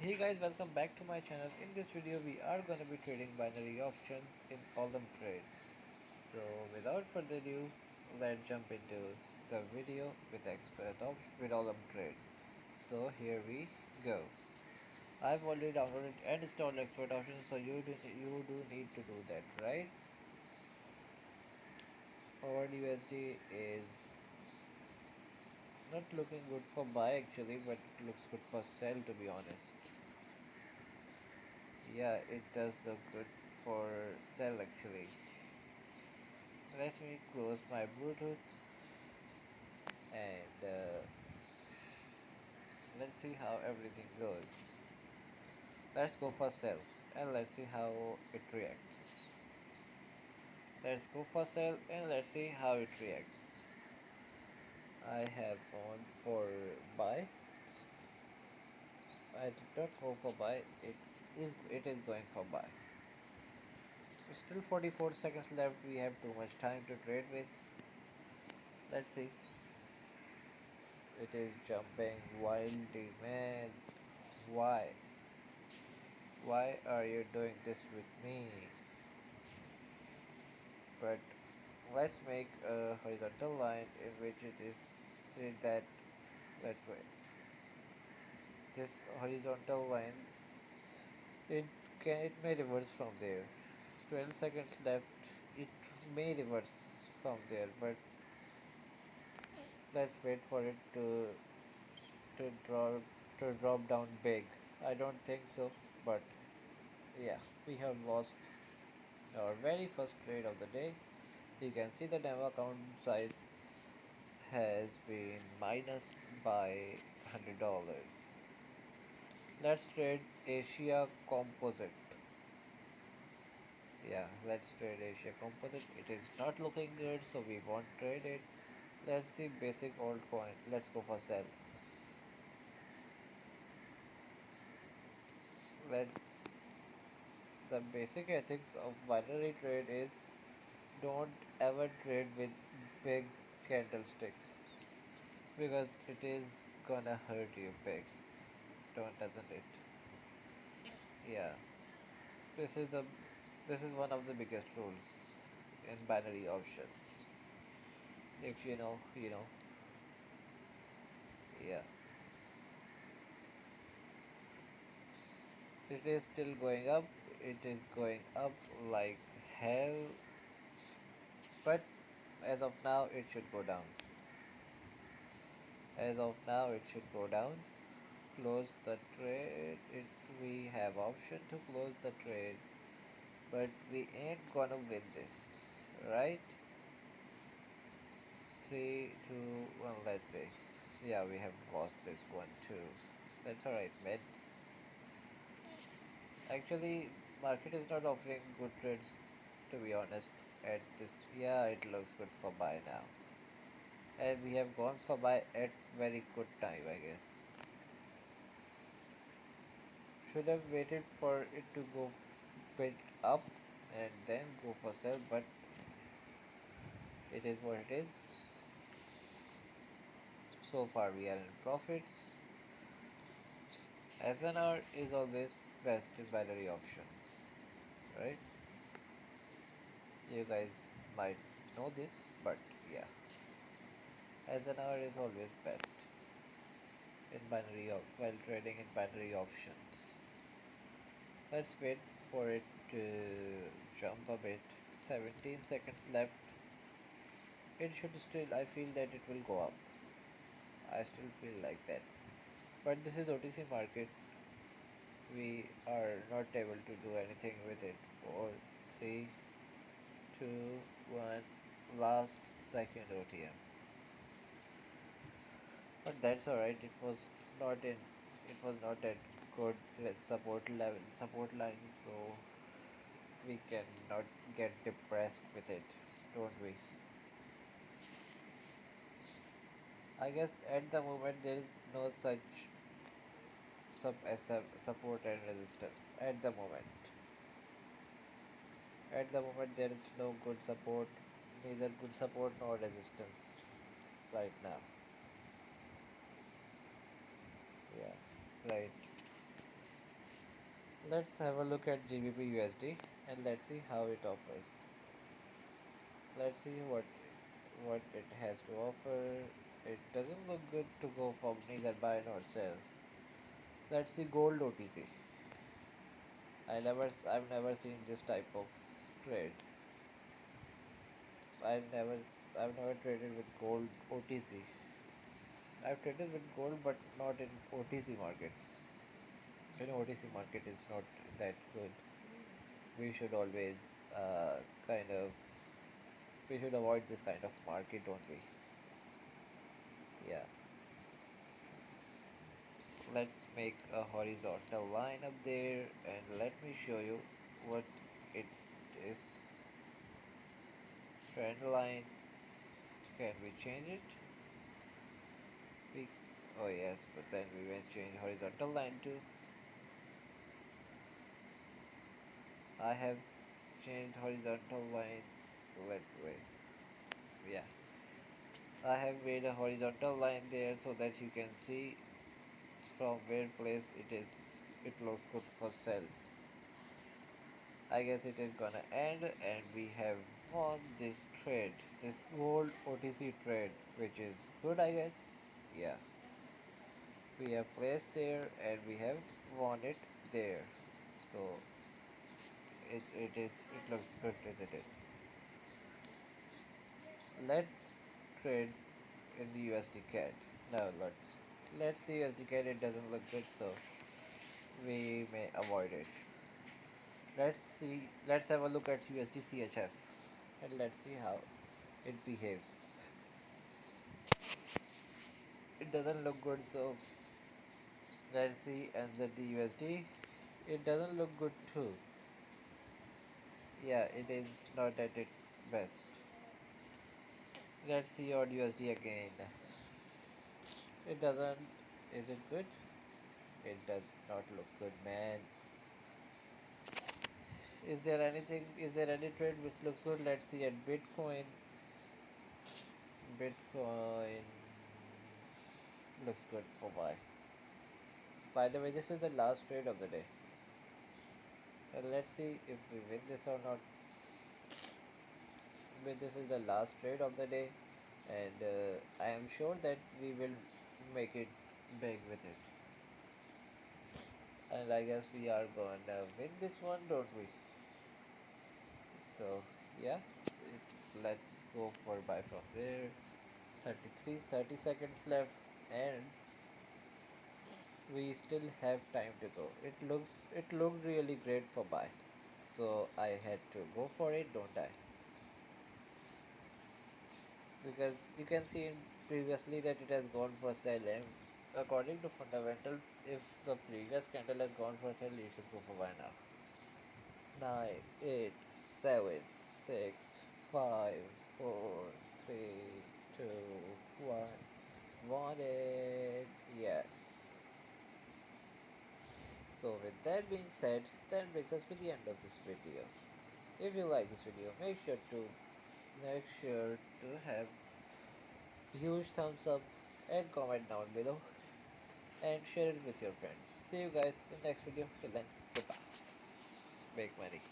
Hey guys, welcome back to my channel. In this video we are gonna be trading binary options in Olymp trade. So without further ado, let's jump into the video with expert option with Olymp trade. So here we go. I've already downloaded and installed expert options, so you do need to do that, right? Our USD is not looking good for buy actually, but it looks good for sell to be honest. Yeah, it does look good for sell actually. Let me close my Bluetooth and let's see how everything goes. Let's go for sell and let's see how it reacts. Let's go for sell and let's see how it reacts. I have gone for buy. I did not go for buy. It is going for buy. Still 44 seconds left. We have too much time to trade with. Let's see. It is jumping wildly, man. Why? Why are you doing this with me? But let's make a horizontal line in which it is said that let's wait. This horizontal line it may reverse from there. 12 seconds left. It may reverse from there, but let's wait for it to drop down big. I don't think so, but yeah, we have lost our very first trade of the day. You can see the demo account size has been minus by $100. Let's trade Asia Composite. Yeah, let's trade Asia Composite. It is not looking good, so we won't trade it. Let's see basic altcoin. Let's go for sell. Let's the basic ethics of binary trade is don't ever trade with big candlestick because it is gonna hurt you big. Don't, doesn't it? Yeah. This is the this is one of the biggest rules in binary options. If you know, you know. Yeah. It is still going up. It is going up like hell. But as of now, it should go down. As of now, it should go down. Close the trade. We have option to close the trade, but we ain't gonna win this, right? 3, 2, 1. Let's say. Yeah, we have lost this one too. That's alright, man. Actually, market is not offering good trades, to be honest. At this, yeah, it looks good for buy now, and we have gone for buy at very good time, I guess. Should have waited for it to go bit up and then go for sell, but it is what it is. So far, we are in profits. SNR is always best in binary options, right? You guys might know this, but yeah, SNR is always best in while trading in binary options. Let's wait for it to jump a bit. 17 seconds left. It should still, I feel that it will go up. I still feel like that. But this is OTC market. We are not able to do anything with it. 4, 3, 2, 1. Last second OTM. But that's alright. Not in. It was not at good support line. So we cannot get depressed with it, don't we? I guess at the moment there is no such support and resistance. At the moment there is no good support, neither good support nor resistance right now. Yeah, right. Let's have a look at GBP USD and let's see how it offers. Let's see what it has to offer. It doesn't look good to go for neither buy nor sell. Let's see gold OTC. I've never seen this type of trade. I never, I've never traded with gold OTC. I've traded with gold, but not in OTC market. OTC market is not that good. We should always kind of we should avoid this kind of market, don't we? Yeah. Let's make a horizontal line up there, and let me show you what it is. Trend line. Can we change it? We, oh yes, but then we will change horizontal line too. I have changed horizontal line. Let's wait. Yeah, I have made a horizontal line there so that you can see from where place it is. It looks good for sell. I guess it is gonna end, and we have won this trade, this gold OTC trade, which is good, I guess. Yeah, we have placed there and we have won it there. So it looks good, isn't it? Let's trade in the USD CAD. No, let's see USD CAD. It doesn't look good, so we may avoid it. Let's have a look at USD CHF and let's see how it behaves. It doesn't look good, so let's see NZD USD. It doesn't look good too. Yeah, it is not at its best. Let's see on USD again. It doesn't. Is it good? It does not look good, man. Is there anything? Is there any trade which looks good? Let's see at Bitcoin. Bitcoin looks good for buy. By the way, this is the last trade of the day. Let's see if we win this or not. But this is the last trade of the day, and I am sure that we will make it big with it. And I guess we are gonna win this one, don't we? So yeah, let's go for buy from there. 30 seconds left, and we still have time to go. It looked really great for buy, so I had to go for it, don't I? Because you can see in previously that it has gone for sell, and according to fundamentals, if the previous candle has gone for sell, you should go for buy now. 9, 8, 7, 6, 5, 4, 3, 2, 1. Wanted. Yes. So with that being said, that brings us to the end of this video. If you like this video, make sure to have huge thumbs up and comment down below and share it with your friends. See you guys in the next video. Till then, goodbye. Make money.